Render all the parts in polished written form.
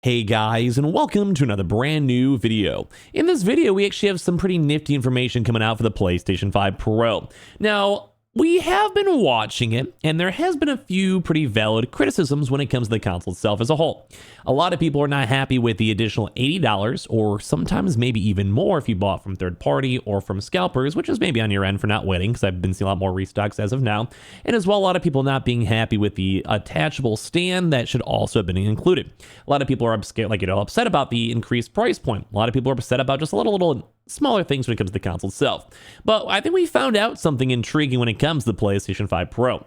Hey guys, and welcome to another brand new video. In this video, we actually have some pretty nifty information coming out for the PlayStation 5 Pro. Now, we have been watching it, and there has been a few pretty valid criticisms when it comes to the console itself as a whole. A lot of people are not happy with the additional $80, or sometimes maybe even more if you bought from third party or from scalpers, which is maybe on your end for not waiting, because I've been seeing a lot more restocks as of now. And as well, a lot of people not being happy with the attachable stand that should also have been included. A lot of people are upset about the increased price point. A lot of people are upset about just a little smaller things when it comes to the console itself. But I think we found out something intriguing when it comes to the PlayStation 5 Pro.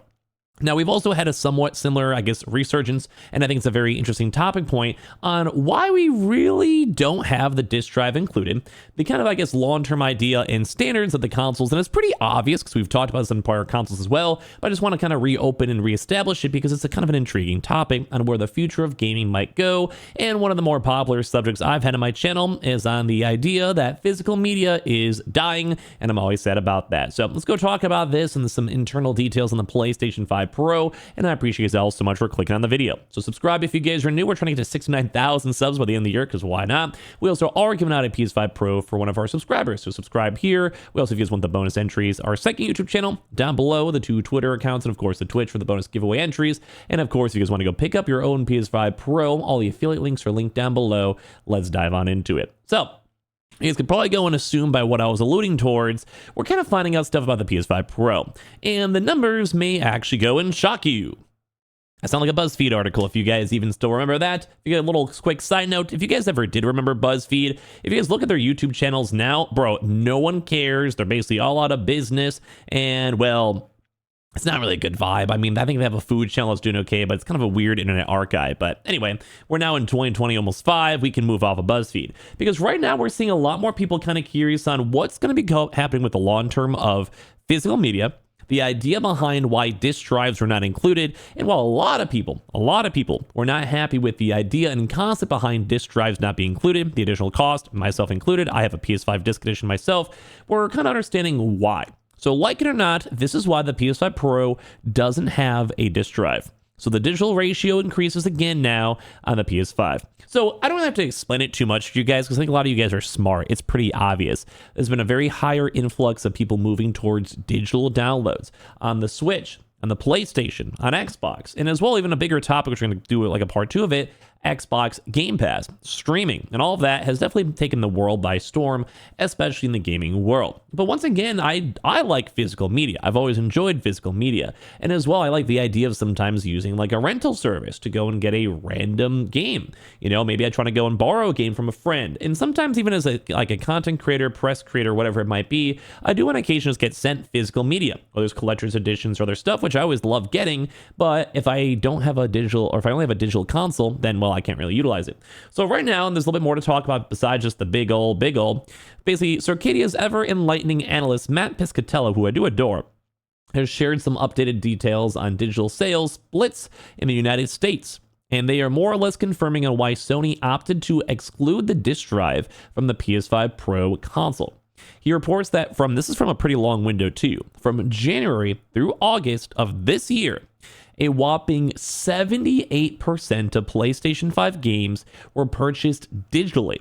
Now, we've also had a somewhat similar, resurgence, and I think it's a very interesting topic point on why we really don't have the disk drive included. The kind of, long-term idea and standards of the consoles, and it's pretty obvious because we've talked about this in prior consoles as well, but I just want to kind of reopen and reestablish it because it's a kind of an intriguing topic on where the future of gaming might go, and one of the more popular subjects I've had on my channel is on the idea that physical media is dying, and I'm always sad about that. So let's go talk about this and some internal details on the PlayStation 5 Pro, and I appreciate you all so much for clicking on the video. So subscribe if you guys are new. We're trying to get to 69,000 subs by the end of the year, because why not? We also are giving out a PS5 Pro for one of our subscribers, so subscribe here. We also, if you guys want the bonus entries, our second YouTube channel down below, the 2 Twitter accounts, and of course the Twitch for the bonus giveaway entries. And of course, if you guys want to go pick up your own PS5 Pro, all the affiliate links are linked down below. Let's dive on into it. So, you guys could probably go and assume by what I was alluding towards, we're kind of finding out stuff about the PS5 Pro, and the numbers may actually go and shock you. I sound like a BuzzFeed article if you guys even still remember that. If you get a little quick side note, if you guys ever did remember BuzzFeed, if you guys look at their YouTube channels now, bro, no one cares. They're basically all out of business, and well, it's not really a good vibe. I mean, I think they have a food channel that's doing okay, but it's kind of a weird internet archive. But anyway, we're now in 2020, almost 5. We can move off of BuzzFeed. Because right now we're seeing a lot more people kind of curious on what's going to be happening with the long term of physical media, the idea behind why disk drives were not included. And while a lot of people were not happy with the idea and concept behind disk drives not being included, the additional cost, myself included, I have a PS5 disc edition myself, we're kind of understanding why. So like it or not, this is why the PS5 Pro doesn't have a disk drive. So the digital ratio increases again now on the PS5. So I don't have to explain it too much to you guys because I think a lot of you guys are smart. It's pretty obvious. There's been a very higher influx of people moving towards digital downloads on the Switch, on the PlayStation, on Xbox, and as well even a bigger topic, which we're going to do like a part 2 of it, Xbox Game Pass, streaming, and all of that has definitely taken the world by storm, especially in the gaming world. But once again, I like physical media. I've always enjoyed physical media. And as well, I like the idea of sometimes using like a rental service to go and get a random game. You know, maybe I try to go and borrow a game from a friend. And sometimes even as a content creator, press creator, whatever it might be, I do on occasion just get sent physical media. Or there's collector's editions or other stuff, which I always love getting. But if I don't have a digital, or if I only have a digital console, then well, I can't really utilize it. So right now, there's a little bit more to talk about besides just the big old. Basically, Circadia's ever enlightening analyst Matt Piscatello, who I do adore, has shared some updated details on digital sales splits in the United States. And they are more or less confirming on why Sony opted to exclude the disk drive from the PS5 Pro console. He reports that this is from a pretty long window too, from January through August of this year, a whopping 78% of PlayStation 5 games were purchased digitally,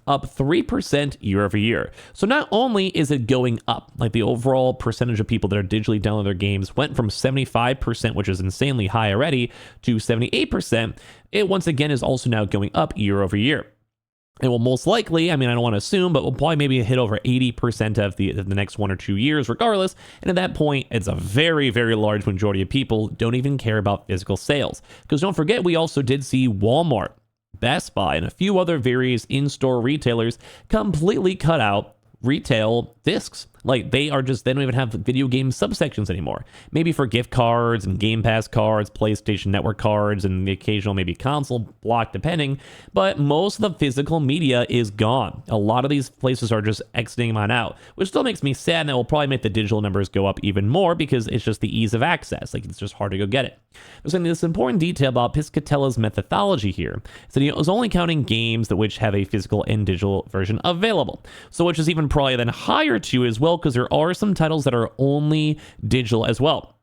up 3% year over year. So not only is it going up, like the overall percentage of people that are digitally downloading their games went from 75%, which is insanely high already, to 78%, it once again is also now going up year over year. It will most likely, I don't want to assume, but we'll probably maybe hit over 80% of the next 1 or 2 years regardless. And at that point, it's a very, very large majority of people don't even care about physical sales. Because don't forget, we also did see Walmart, Best Buy, and a few other various in-store retailers completely cut out retail discs. Like they don't even have video game subsections anymore. Maybe for gift cards and Game Pass cards, PlayStation Network cards, and the occasional maybe console block depending, but most of the physical media is gone. A lot of these places are just exiting on out, which still makes me sad, and that will probably make the digital numbers go up even more because it's just the ease of access. Like it's just hard to go get it. There's this important detail about Piscatello's methodology here, is that he was only counting games which have a physical and digital version available. So which is even probably then higher too as well, because there are some titles that are only digital as well.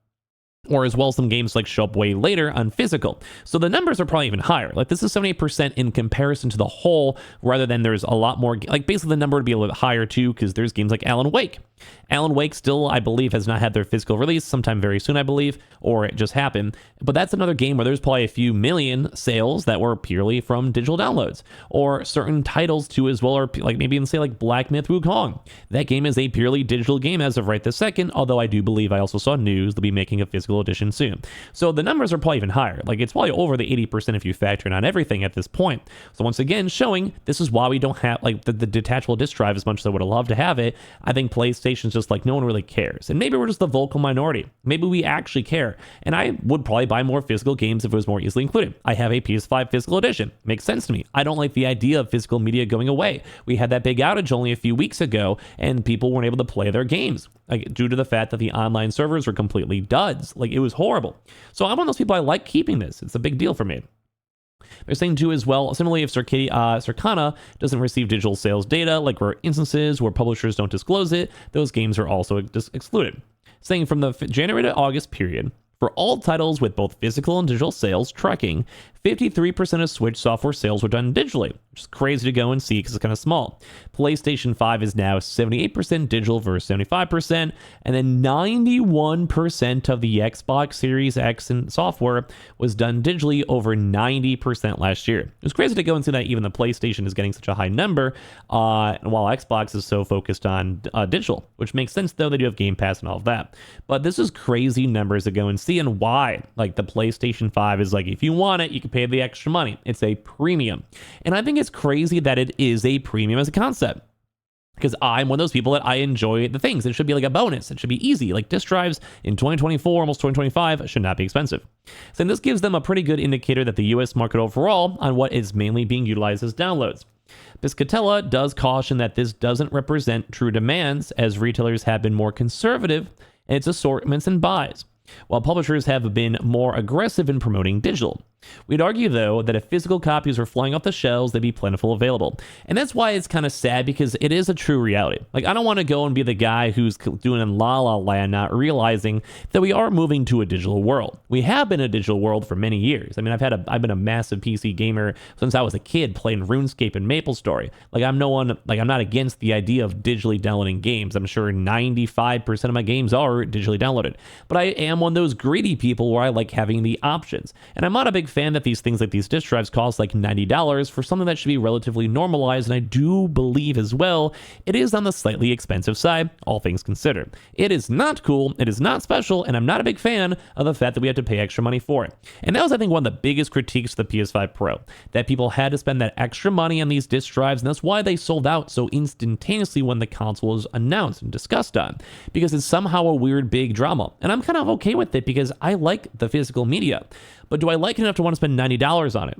or as well some games like show up way later on physical. So the numbers are probably even higher. Like this is 78% in comparison to the whole, rather than there's a lot more, like basically the number would be a little bit higher too, because there's games like Alan Wake. Alan Wake still, I believe, has not had their physical release sometime very soon, I believe, or it just happened. But that's another game where there's probably a few million sales that were purely from digital downloads, or certain titles too as well, or like maybe even say like Black Myth Wukong. That game is a purely digital game as of right this second, although I do believe I also saw news they'll be making a physical edition soon. So the numbers are probably even higher. Like it's probably over the 80% if you factor in on everything at this point. So once again, showing this is why we don't have like the detachable disc drive as much as I would have loved to have it. I think PlayStation's just like no one really cares. And maybe we're just the vocal minority. Maybe we actually care. And I would probably buy more physical games if it was more easily included. I have a PS5 physical edition. Makes sense to me. I don't like the idea of physical media going away. We had that big outage only a few weeks ago, and people weren't able to play their games like, due to the fact that the online servers were completely duds. Like it was horrible. So I'm one of those people, I like keeping this. It's a big deal for me. They're saying too as well, similarly, if Circana doesn't receive digital sales data, like where instances where publishers don't disclose it, those games are also excluded. Saying from the January to August period, for all titles with both physical and digital sales tracking, 53% of Switch software sales were done digitally, which is crazy to go and see because it's kind of small. PlayStation 5 is now 78% digital versus 75%, and then 91% of the Xbox Series X and software was done digitally, over 90% last year. It was crazy to go and see that even the PlayStation is getting such a high number, while Xbox is so focused on digital, which makes sense though, they do have Game Pass and all of that. But this is crazy numbers to go and see, and why like the PlayStation 5 is like, if you want it, you can pay the extra money. It's a premium. And I think it's crazy that it is a premium as a concept, because I'm one of those people that I enjoy the things. It should be like a bonus. It should be easy. Like disc drives in 2024, almost 2025, should not be expensive. So this gives them a pretty good indicator that the US market overall on what is mainly being utilized as downloads. Piscatella does caution that this doesn't represent true demands, as retailers have been more conservative in its assortments and buys, while publishers have been more aggressive in promoting digital. We'd argue, though, that if physical copies were flying off the shelves, they'd be plentiful available. And that's why it's kind of sad, because it is a true reality. Like, I don't want to go and be the guy who's doing in La La Land, not realizing that we are moving to a digital world. We have been a digital world for many years. I mean, I've been a massive PC gamer since I was a kid, playing RuneScape and MapleStory. Like, I'm not against the idea of digitally downloading games. I'm sure 95% of my games are digitally downloaded. But I am one of those greedy people where I like having the options. And I'm not a big fan that these things like these disk drives cost like $90 for something that should be relatively normalized, and I do believe as well it is on the slightly expensive side, all things considered. It is not cool, it is not special, and I'm not a big fan of the fact that we have to pay extra money for it. And that was, I think, one of the biggest critiques of the PS5 Pro, that people had to spend that extra money on these disk drives, and that's why they sold out so instantaneously when the console was announced and discussed on, because it's somehow a weird big drama. And I'm kind of okay with it because I like the physical media. But do I like it enough to want to spend $90 on it?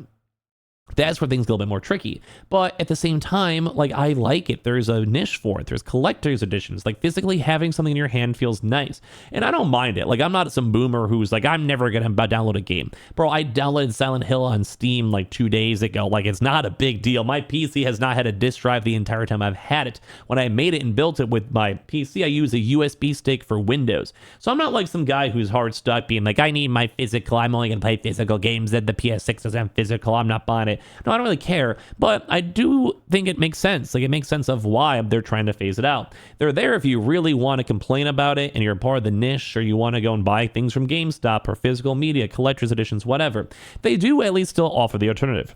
That's where things get a little bit more tricky. But at the same time, like, I like it. There's a niche for it. There's collector's editions. Like, physically having something in your hand feels nice. And I don't mind it. Like, I'm not some boomer who's like, I'm never going to download a game. Bro, I downloaded Silent Hill on Steam like 2 days ago. Like, it's not a big deal. My PC has not had a disk drive the entire time I've had it. When I made it and built it with my PC, I use a USB stick for Windows. So I'm not like some guy who's hard stuck being like, I need my physical. I'm only going to play physical games. That the PS6 doesn't have physical. I'm not buying it. No, I don't really care, but I do think it makes sense. Like, it makes sense of why they're trying to phase it out. They're there if you really want to complain about it and you're part of the niche, or you want to go and buy things from GameStop or physical media, collector's editions, whatever. They do at least still offer the alternative.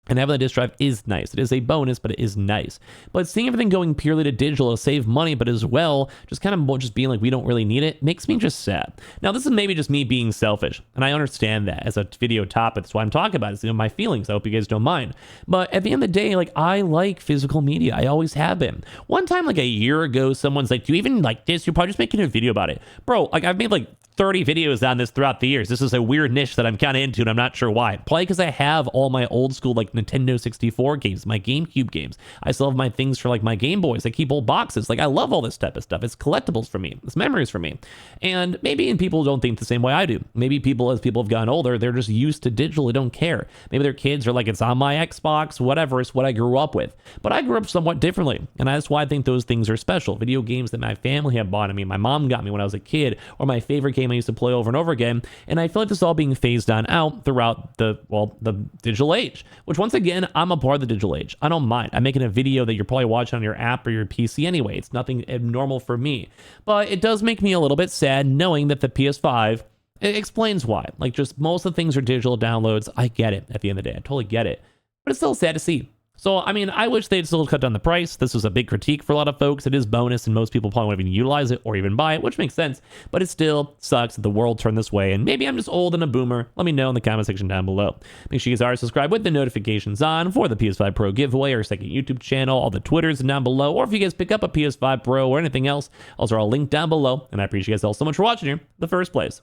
And having the disk drive is nice. It is a bonus, but it is nice. But seeing everything going purely to digital to save money, but as well, just kind of just being like, we don't really need it, makes me just sad. Now, this is maybe just me being selfish, and I understand that as a video topic. That's why I'm talking about it. It's, my feelings. I hope you guys don't mind. But at the end of the day, like, I like physical media. I always have been. One time, like a year ago, someone's like, do you even like this? You're probably just making a video about it. Bro, like, I've made like 30 videos on this throughout the years. This is a weird niche that I'm kind of into, and I'm not sure why. Probably because I have all my old school like Nintendo 64 games, my GameCube games. I still have my things for like my Game Boys. I keep old boxes. Like, I love all this type of stuff. It's collectibles for me. It's memories for me. And maybe people don't think the same way I do. Maybe people, as people have gotten older, they're just used to digital. They don't care. Maybe their kids are like, it's on my Xbox, whatever. It's what I grew up with. But I grew up somewhat differently. And that's why I think those things are special. Video games that my family have bought me, my mom got me when I was a kid, or my favorite game game I used to play over and over again. And I feel like this is all being phased on out throughout the digital age, which once again, I'm a part of the digital age. I don't mind. I'm making a video that you're probably watching on your app or your PC anyway. It's nothing abnormal for me. But it does make me a little bit sad knowing that the PS5, it explains why. Like, just most of the things are digital downloads. I get it at the end of the day. I totally get it. But it's still sad to see. So, I mean, I wish they'd still cut down the price. This was a big critique for a lot of folks. It is bonus, and most people probably won't even utilize it or even buy it, which makes sense. But it still sucks that the world turned this way, and maybe I'm just old and a boomer. Let me know in the comment section down below. Make sure you guys are subscribed with the notifications on for the PS5 Pro giveaway, our second YouTube channel. All the Twitters are down below, or if you guys pick up a PS5 Pro or anything else, those are all linked down below. And I appreciate you guys all so much for watching here in the first place.